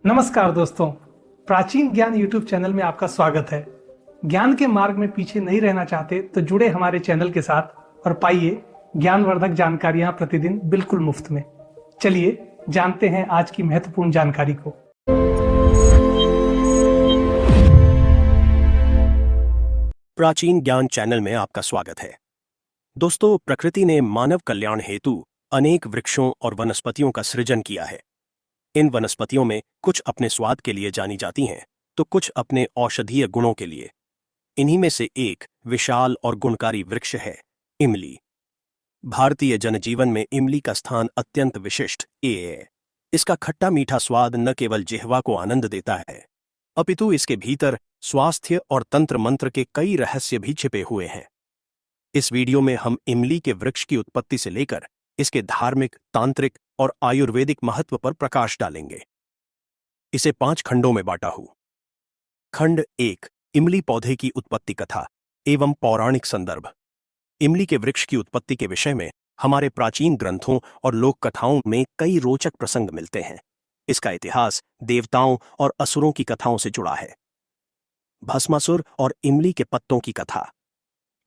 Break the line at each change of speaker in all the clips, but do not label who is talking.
नमस्कार दोस्तों। प्राचीन ज्ञान यूट्यूब चैनल में आपका स्वागत है। ज्ञान के मार्ग में पीछे नहीं रहना चाहते तो जुड़े हमारे चैनल के साथ और पाइए ज्ञानवर्धक जानकारियां प्रतिदिन बिल्कुल मुफ्त में। चलिए जानते हैं आज की महत्वपूर्ण जानकारी को।
प्राचीन ज्ञान चैनल में आपका स्वागत है। दोस्तों, प्रकृति ने मानव कल्याण हेतु अनेक वृक्षों और वनस्पतियों का सृजन किया है। इन वनस्पतियों में कुछ अपने स्वाद के लिए जानी जाती हैं, तो कुछ अपने औषधीय गुणों के लिए। इन्हीं में से एक विशाल और गुणकारी वृक्ष है इमली। भारतीय जनजीवन में इमली का स्थान अत्यंत विशिष्ट है। इसका खट्टा मीठा स्वाद न केवल जिह्वा को आनंद देता है, अपितु इसके भीतर स्वास्थ्य और तंत्र मंत्र के कई रहस्य भी छिपे हुए हैं। इस वीडियो में हम इमली के वृक्ष की उत्पत्ति से लेकर इसके धार्मिक, तांत्रिक और आयुर्वेदिक महत्व पर प्रकाश डालेंगे। इसे 5 खंडों में बांटा हूं। खंड 1, इमली पौधे की उत्पत्ति कथा एवं पौराणिक संदर्भ। इमली के वृक्ष की उत्पत्ति के विषय में हमारे प्राचीन ग्रंथों और लोक कथाओं में कई रोचक प्रसंग मिलते हैं। इसका इतिहास देवताओं और असुरों की कथाओं से जुड़ा है। भस्मासुर और इमली के पत्तों की कथा।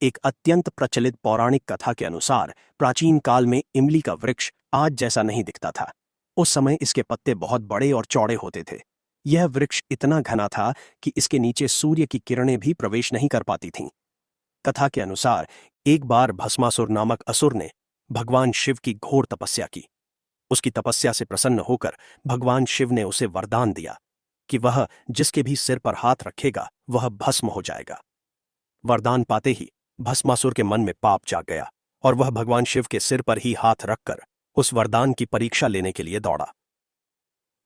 एक अत्यंत प्रचलित पौराणिक कथा के अनुसार प्राचीन काल में इमली का वृक्ष आज जैसा नहीं दिखता था। उस समय इसके पत्ते बहुत बड़े और चौड़े होते थे। यह वृक्ष इतना घना था कि इसके नीचे सूर्य की किरणें भी प्रवेश नहीं कर पाती थीं। कथा के अनुसार एक बार भस्मासुर नामक असुर ने भगवान शिव की घोर तपस्या की। उसकी तपस्या से प्रसन्न होकर भगवान शिव ने उसे वरदान दिया कि वह जिसके भी सिर पर हाथ रखेगा वह भस्म हो जाएगा। वरदान पाते ही भस्मासुर के मन में पाप जाग गया और वह भगवान शिव के सिर पर ही हाथ रखकर उस वरदान की परीक्षा लेने के लिए दौड़ा।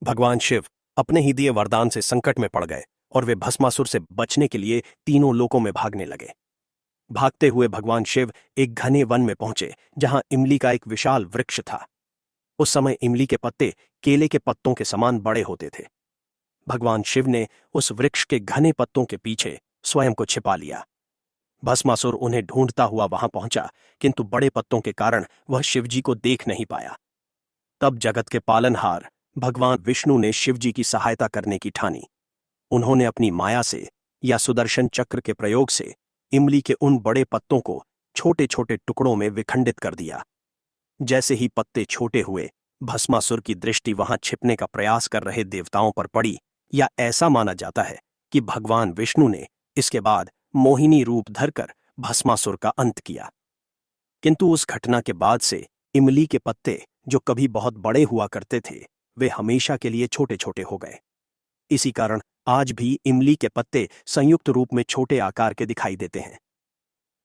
भगवान शिव अपने ही दिए वरदान से संकट में पड़ गए और वे भस्मासुर से बचने के लिए तीनों लोकों में भागने लगे। भागते हुए भगवान शिव एक घने वन में पहुंचे जहां इमली का एक विशाल वृक्ष था। उस समय इमली के पत्ते केले के पत्तों के समान बड़े होते थे। भगवान शिव ने उस वृक्ष के घने पत्तों के पीछे स्वयं को छिपा लिया। भस्मासुर उन्हें ढूंढता हुआ वहां पहुंचा, किंतु बड़े पत्तों के कारण वह शिवजी को देख नहीं पाया। तब जगत के पालनहार भगवान विष्णु ने शिवजी की सहायता करने की ठानी। उन्होंने अपनी माया से या सुदर्शन चक्र के प्रयोग से इमली के उन बड़े पत्तों को छोटे छोटे टुकड़ों में विखंडित कर दिया। जैसे ही पत्ते छोटे हुए, भस्मासुर की दृष्टि वहां छिपने का प्रयास कर रहे देवताओं पर पड़ी, या ऐसा माना जाता है कि भगवान विष्णु ने इसके बाद मोहिनी रूप धरकर भस्मासुर का अंत किया। किंतु उस घटना के बाद से इमली के पत्ते जो कभी बहुत बड़े हुआ करते थे, वे हमेशा के लिए छोटे छोटे हो गए। इसी कारण आज भी इमली के पत्ते संयुक्त रूप में छोटे आकार के दिखाई देते हैं।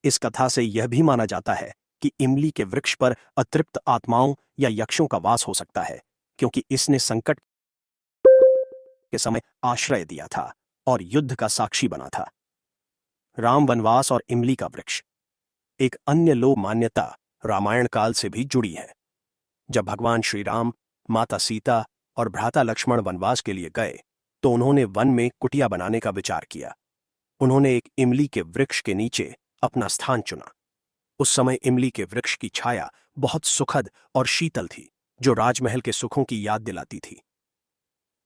इस कथा से यह भी माना जाता है कि इमली के वृक्ष पर अतृप्त आत्माओं या यक्षों का वास हो सकता है, क्योंकि इसने संकट के समय आश्रय दिया था और युद्ध का साक्षी बना था। राम वनवास और इमली का वृक्ष। एक अन्य लोक मान्यता रामायण काल से भी जुड़ी है। जब भगवान श्री राम, माता सीता और भ्राता लक्ष्मण वनवास के लिए गए तो उन्होंने वन में कुटिया बनाने का विचार किया। उन्होंने एक इमली के वृक्ष के नीचे अपना स्थान चुना। उस समय इमली के वृक्ष की छाया बहुत सुखद और शीतल थी, जो राजमहल के सुखों की याद दिलाती थी।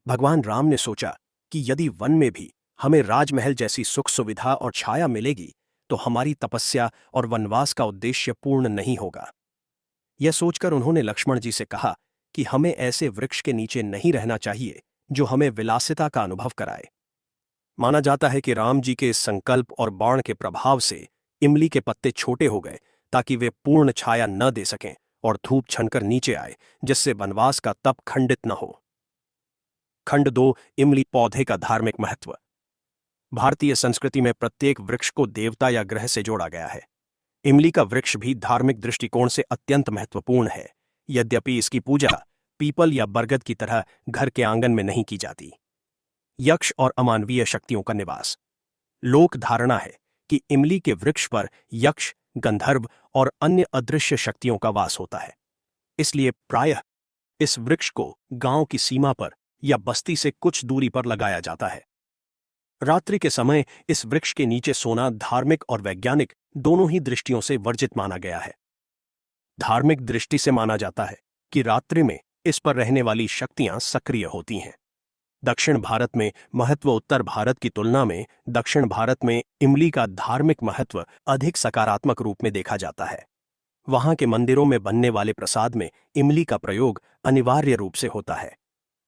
भगवान राम ने सोचा कि यदि वन में भी हमें राजमहल जैसी सुख सुविधा और छाया मिलेगी तो हमारी तपस्या और वनवास का उद्देश्य पूर्ण नहीं होगा। यह सोचकर उन्होंने लक्ष्मण जी से कहा कि हमें ऐसे वृक्ष के नीचे नहीं रहना चाहिए जो हमें विलासिता का अनुभव कराए। माना जाता है कि राम जी के इस संकल्प और बाण के प्रभाव से इमली के पत्ते छोटे हो गए ताकि वे पूर्ण छाया न दे सकें और धूप छनकर नीचे आए, जिससे वनवास का तप खंडित न हो। खंड 2, इमली पौधे का धार्मिक महत्व। भारतीय संस्कृति में प्रत्येक वृक्ष को देवता या ग्रह से जोड़ा गया है। इमली का वृक्ष भी धार्मिक दृष्टिकोण से अत्यंत महत्वपूर्ण है, यद्यपि इसकी पूजा पीपल या बरगद की तरह घर के आंगन में नहीं की जाती। यक्ष और अमानवीय शक्तियों का निवास। लोक धारणा है कि इमली के वृक्ष पर यक्ष, गंधर्व और अन्य अदृश्य शक्तियों का वास होता है। इसलिए प्रायः इस वृक्ष को गांव की सीमा पर या बस्ती से कुछ दूरी पर लगाया जाता है। रात्रि के समय इस वृक्ष के नीचे सोना धार्मिक और वैज्ञानिक दोनों ही दृष्टियों से वर्जित माना गया है। धार्मिक दृष्टि से माना जाता है कि रात्रि में इस पर रहने वाली शक्तियां सक्रिय होती हैं। दक्षिण भारत में महत्व उत्तर भारत की तुलना में दक्षिण भारत में इमली का धार्मिक महत्व अधिक सकारात्मक रूप में देखा जाता है। वहां के मंदिरों में बनने वाले प्रसाद में इमली का प्रयोग अनिवार्य रूप से होता है।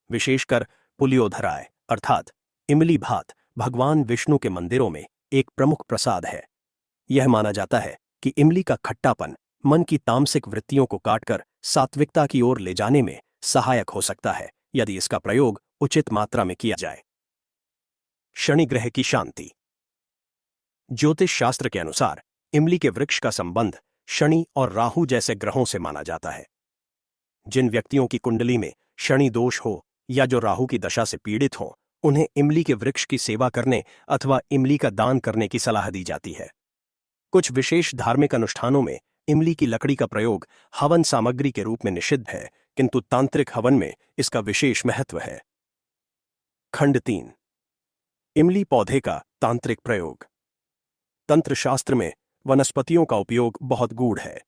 विशेषकर पुलियोधराय अर्थात इमली भात भगवान विष्णु के मंदिरों में एक प्रमुख प्रसाद है। यह माना जाता है कि इमली का खट्टापन मन की तामसिक वृत्तियों को काटकर सात्विकता की ओर ले जाने में सहायक हो सकता है यदि इसका प्रयोग उचित मात्रा में किया जाए। शनि ग्रह की शांति। ज्योतिष शास्त्र के अनुसार इमली के वृक्ष का संबंध शनि और राहु जैसे ग्रहों से माना जाता है। जिन व्यक्तियों की कुंडली में शनि दोष हो या जो राहु की दशा से पीड़ित हो, उन्हें इमली के वृक्ष की सेवा करने अथवा इमली का दान करने की सलाह दी जाती है। कुछ विशेष धार्मिक अनुष्ठानों में इमली की लकड़ी का प्रयोग हवन सामग्री के रूप में निषिद्ध है, किंतु तांत्रिक हवन में इसका विशेष महत्व है। खंड 3। इमली पौधे का तांत्रिक प्रयोग। तंत्र शास्त्र में वनस्पतियों का उपयोग बहुत गूढ़ है।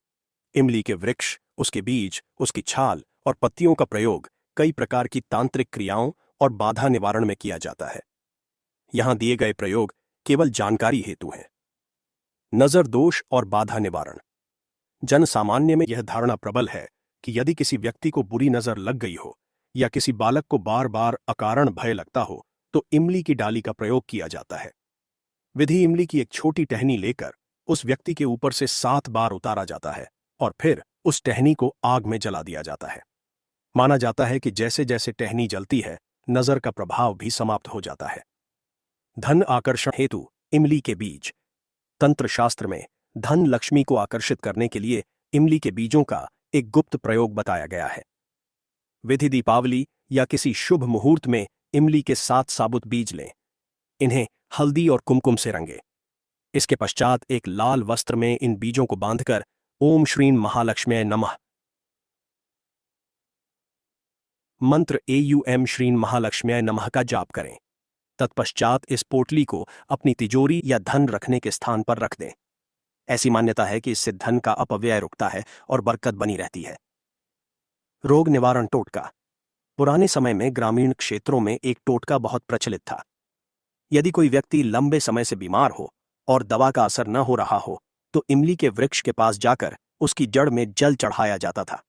इमली के वृक्ष, उसके बीज, उसकी छाल और पत्तियों का प्रयोग कई प्रकार की तांत्रिक क्रियाओं और बाधा निवारण में किया जाता है। यहां दिए गए प्रयोग केवल जानकारी हेतु हैं। नजर दोष और बाधा निवारण। जन सामान्य में यह धारणा प्रबल है कि यदि किसी व्यक्ति को बुरी नजर लग गई हो या किसी बालक को बार बार अकारण भय लगता हो तो इमली की डाली का प्रयोग किया जाता है। विधि इमली की एक छोटी टहनी लेकर उस व्यक्ति के ऊपर से 7 बार उतारा जाता है और फिर उस टहनी को आग में जला दिया जाता है। माना जाता है कि जैसे जैसे टहनी जलती है, नजर का प्रभाव भी समाप्त हो जाता है। धन आकर्षण हेतु इमली के बीज। तंत्र शास्त्र में धन लक्ष्मी को आकर्षित करने के लिए इमली के बीजों का एक गुप्त प्रयोग बताया गया है। विधि दीपावली या किसी शुभ मुहूर्त में इमली के 7 साबुत बीज लें। इन्हें हल्दी और कुमकुम से रंगें। इसके पश्चात एक लाल वस्त्र में इन बीजों को बांधकर ओम श्रीं महालक्ष्म्यै नमः मंत्र एयूएम श्रीं महालक्ष्म्यै नमः का जाप करें। तत्पश्चात इस पोटली को अपनी तिजोरी या धन रखने के स्थान पर रख दें। ऐसी मान्यता है कि इससे धन का अपव्यय रुकता है और बरकत बनी रहती है। रोग निवारण टोटका। पुराने समय में ग्रामीण क्षेत्रों में एक टोटका बहुत प्रचलित था। यदि कोई व्यक्ति लंबे समय से बीमार हो और दवा का असर न हो रहा हो तो इमली के वृक्ष के पास जाकर उसकी जड़ में जल चढ़ाया जाता था।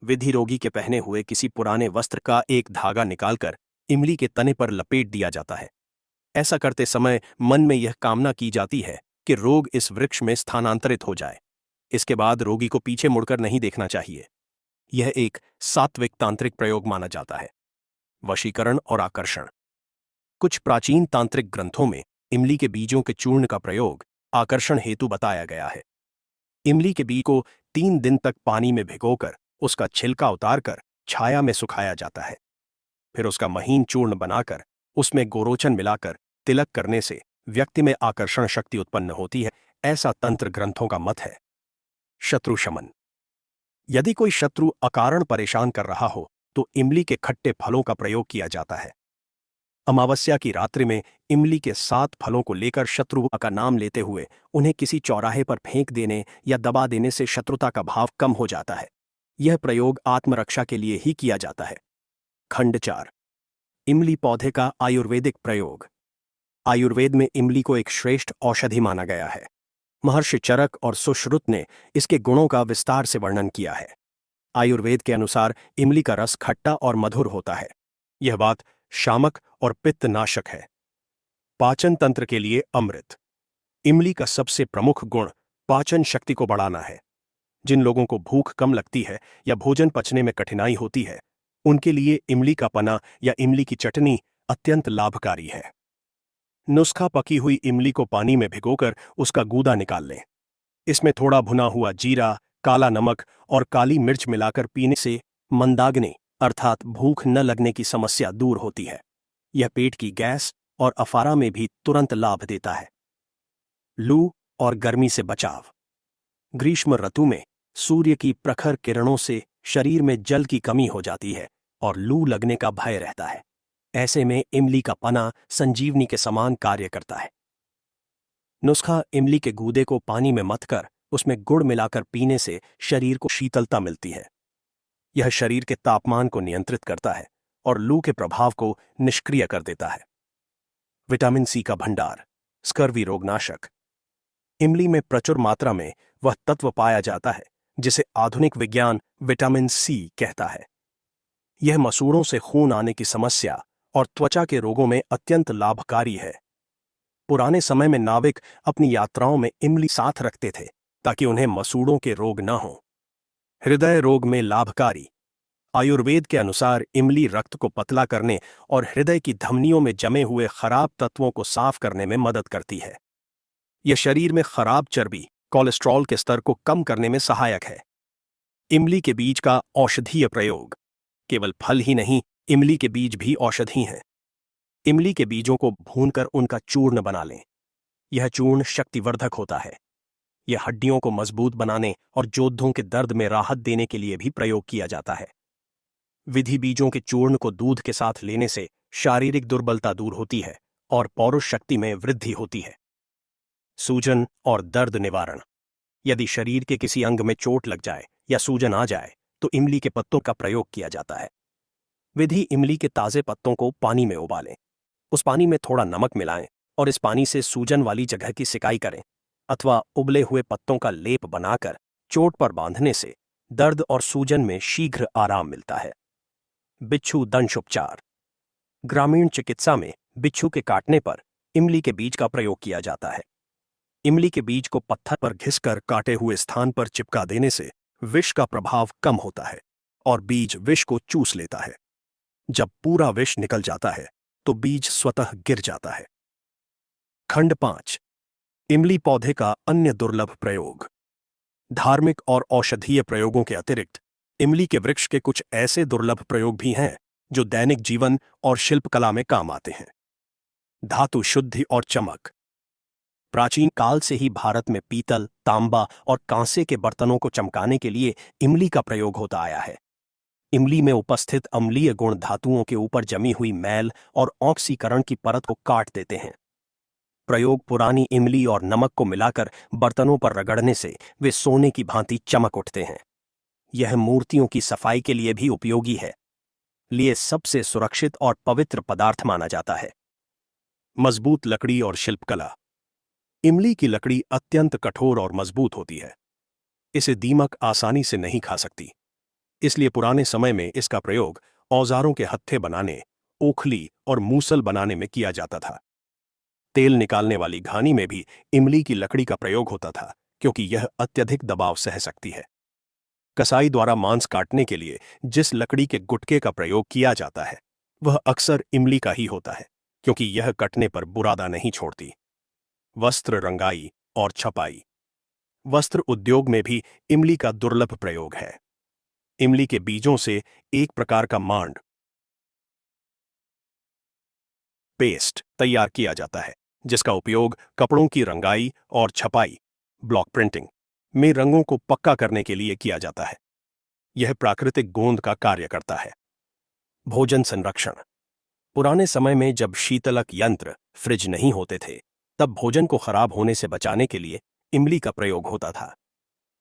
विधि रोगी के पहने हुए किसी पुराने वस्त्र का एक धागा निकालकर इमली के तने पर लपेट दिया जाता है। ऐसा करते समय मन में यह कामना की जाती है कि रोग इस वृक्ष में स्थानांतरित हो जाए। इसके बाद रोगी को पीछे मुड़कर नहीं देखना चाहिए। यह एक सात्विक तांत्रिक प्रयोग माना जाता है। वशीकरण और आकर्षण। कुछ प्राचीन तांत्रिक ग्रंथों में इमली के बीजों के चूर्ण का प्रयोग आकर्षण हेतु बताया गया है। इमली के बीज को 3 दिन तक पानी में भिगोकर उसका छिलका उतारकर छाया में सुखाया जाता है। फिर उसका महीन चूर्ण बनाकर उसमें गोरोचन मिलाकर तिलक करने से व्यक्ति में आकर्षण शक्ति उत्पन्न होती है, ऐसा तंत्र ग्रंथों का मत है। शत्रु शमन। यदि कोई शत्रु अकारण परेशान कर रहा हो तो इमली के खट्टे फलों का प्रयोग किया जाता है। अमावस्या की रात्रि में इमली के 7 फलों को लेकर शत्रु का नाम लेते हुए उन्हें किसी चौराहे पर फेंक देने या दबा देने से शत्रुता का भाव कम हो जाता है। यह प्रयोग आत्मरक्षा के लिए ही किया जाता है। खंड 4। इमली पौधे का आयुर्वेदिक प्रयोग। आयुर्वेद में इमली को एक श्रेष्ठ औषधि माना गया है। महर्षि चरक और सुश्रुत ने इसके गुणों का विस्तार से वर्णन किया है। आयुर्वेद के अनुसार इमली का रस खट्टा और मधुर होता है। यह बात शामक और पित्तनाशक है। पाचन तंत्र के लिए अमृत। इमली का सबसे प्रमुख गुण पाचन शक्ति को बढ़ाना है। जिन लोगों को भूख कम लगती है या भोजन पचने में कठिनाई होती है, उनके लिए इमली का पना या इमली की चटनी अत्यंत लाभकारी है। नुस्खा: पकी हुई इमली को पानी में भिगोकर उसका गूदा निकाल लें। इसमें थोड़ा भुना हुआ जीरा, काला नमक और काली मिर्च मिलाकर पीने से मंदाग्नि अर्थात भूख न लगने की समस्या दूर होती है। यह पेट की गैस और अफारा में भी तुरंत लाभ देता है। लू और गर्मी से बचाव। ग्रीष्म ऋतु में सूर्य की प्रखर किरणों से शरीर में जल की कमी हो जाती है और लू लगने का भय रहता है। ऐसे में इमली का पना संजीवनी के समान कार्य करता है। नुस्खा: इमली के गूदे को पानी में मथकर उसमें गुड़ मिलाकर पीने से शरीर को शीतलता मिलती है। यह शरीर के तापमान को नियंत्रित करता है और लू के प्रभाव को निष्क्रिय कर देता है। विटामिन सी का भंडार, स्कर्वी रोगनाशक। इमली में प्रचुर मात्रा में वह तत्व पाया जाता है जिसे आधुनिक विज्ञान विटामिन सी कहता है। यह मसूड़ों से खून आने की समस्या और त्वचा के रोगों में अत्यंत लाभकारी है। पुराने समय में नाविक अपनी यात्राओं में इमली साथ रखते थे ताकि उन्हें मसूड़ों के रोग न हों। हृदय रोग में लाभकारी। आयुर्वेद के अनुसार इमली रक्त को पतला करने और हृदय की धमनियों में जमे हुए खराब तत्वों को साफ करने में मदद करती है। यह शरीर में खराब चर्बी, कोलेस्ट्रॉल के स्तर को कम करने में सहायक है। इमली के बीज का औषधीय प्रयोग। केवल फल ही नहीं, इमली के बीज भी औषधि हैं। इमली के बीजों को भूनकर उनका चूर्ण बना लें। यह चूर्ण शक्तिवर्धक होता है। यह हड्डियों को मजबूत बनाने और जोड़ों के दर्द में राहत देने के लिए भी प्रयोग किया जाता है। विधि बीजों के चूर्ण को दूध के साथ लेने से शारीरिक दुर्बलता दूर होती है और पौरुष शक्ति में वृद्धि होती है। सूजन और दर्द निवारण। यदि शरीर के किसी अंग में चोट लग जाए या सूजन आ जाए तो इमली के पत्तों का प्रयोग किया जाता है। विधि: इमली के ताजे पत्तों को पानी में उबालें, उस पानी में थोड़ा नमक मिलाएं और इस पानी से सूजन वाली जगह की सिकाई करें अथवा उबले हुए पत्तों का लेप बनाकर चोट पर बांधने से दर्द और सूजन में शीघ्र आराम मिलता है। बिच्छू दंश उपचार। ग्रामीण चिकित्सा में बिच्छू के काटने पर इमली के बीज का प्रयोग किया जाता है। इमली के बीज को पत्थर पर घिसकर काटे हुए स्थान पर चिपका देने से विष का प्रभाव कम होता है और बीज विष को चूस लेता है। जब पूरा विष निकल जाता है तो बीज स्वतः गिर जाता है। खंड 5। इमली पौधे का अन्य दुर्लभ प्रयोग। धार्मिक और औषधीय प्रयोगों के अतिरिक्त इमली के वृक्ष के कुछ ऐसे दुर्लभ प्रयोग भी हैं जो दैनिक जीवन और शिल्पकला में काम आते हैं। धातु शुद्धि और चमक। प्राचीन काल से ही भारत में पीतल, तांबा और कांसे के बर्तनों को चमकाने के लिए इमली का प्रयोग होता आया है। इमली में उपस्थित अम्लीय गुण धातुओं के ऊपर जमी हुई मैल और ऑक्सीकरण की परत को काट देते हैं। प्रयोग: पुरानी इमली और नमक को मिलाकर बर्तनों पर रगड़ने से वे सोने की भांति चमक उठते हैं। यह मूर्तियों की सफाई के लिए भी उपयोगी है। लिए सबसे सुरक्षित और पवित्र पदार्थ माना जाता है। मजबूत लकड़ी और शिल्पकला। इमली की लकड़ी अत्यंत कठोर और मजबूत होती है। इसे दीमक आसानी से नहीं खा सकती, इसलिए पुराने समय में इसका प्रयोग औजारों के हत्थे बनाने, ओखली और मूसल बनाने में किया जाता था। तेल निकालने वाली घानी में भी इमली की लकड़ी का प्रयोग होता था क्योंकि यह अत्यधिक दबाव सह सकती है। कसाई द्वारा मांस काटने के लिए जिस लकड़ी के गुटके का प्रयोग किया जाता है वह अक्सर इमली का ही होता है क्योंकि यह कटने पर बुरादा नहीं छोड़ती। वस्त्र रंगाई और छपाई। वस्त्र उद्योग में भी इमली का दुर्लभ प्रयोग है। इमली के बीजों से एक प्रकार का मांड पेस्ट तैयार किया जाता है जिसका उपयोग कपड़ों की रंगाई और छपाई, ब्लॉक प्रिंटिंग में रंगों को पक्का करने के लिए किया जाता है। यह प्राकृतिक गोंद का कार्य करता है। भोजन संरक्षण। पुराने समय में जब शीतलक यंत्र, फ्रिज नहीं होते थे, तब भोजन को खराब होने से बचाने के लिए इमली का प्रयोग होता था।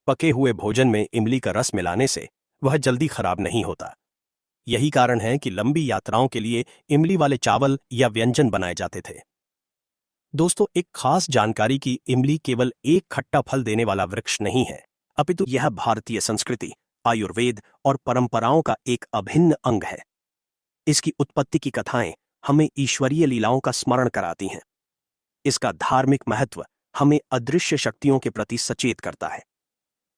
पके हुए भोजन में इमली का रस मिलाने से वह जल्दी खराब नहीं होता। यही कारण है कि लंबी यात्राओं के लिए इमली वाले चावल या व्यंजन बनाए जाते थे। दोस्तों, एक खास जानकारी कि इमली केवल एक खट्टा फल देने वाला वृक्ष नहीं है, अपितु यह भारतीय संस्कृति, आयुर्वेद और परंपराओं का एक अभिन्न अंग है। इसकी उत्पत्ति की कथाएं हमें ईश्वरीय लीलाओं का स्मरण कराती हैं। इसका धार्मिक महत्व हमें अदृश्य शक्तियों के प्रति सचेत करता है।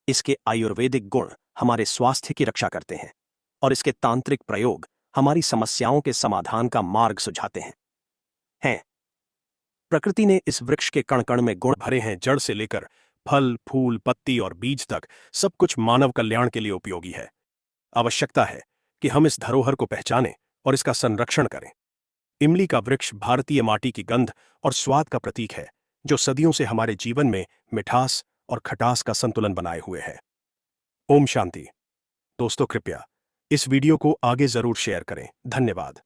इसके आयुर्वेदिक गुण हमारे स्वास्थ्य की रक्षा करते हैं और इसके तांत्रिक प्रयोग हमारी समस्याओं के समाधान का मार्ग सुझाते हैं। प्रकृति ने इस वृक्ष के कण कण में गुण भरे हैं। जड़ से लेकर फल, फूल, पत्ती और बीज तक सब कुछ मानव कल्याण के लिए उपयोगी है। आवश्यकता है कि हम इस धरोहर को पहचानें और इसका संरक्षण करें। इमली का वृक्ष भारतीय माटी की गंध और स्वाद का प्रतीक है जो सदियों से हमारे जीवन में मिठास और खटास का संतुलन बनाए हुए है। ओम शांति। दोस्तों, कृपया इस वीडियो को आगे जरूर शेयर करें। धन्यवाद।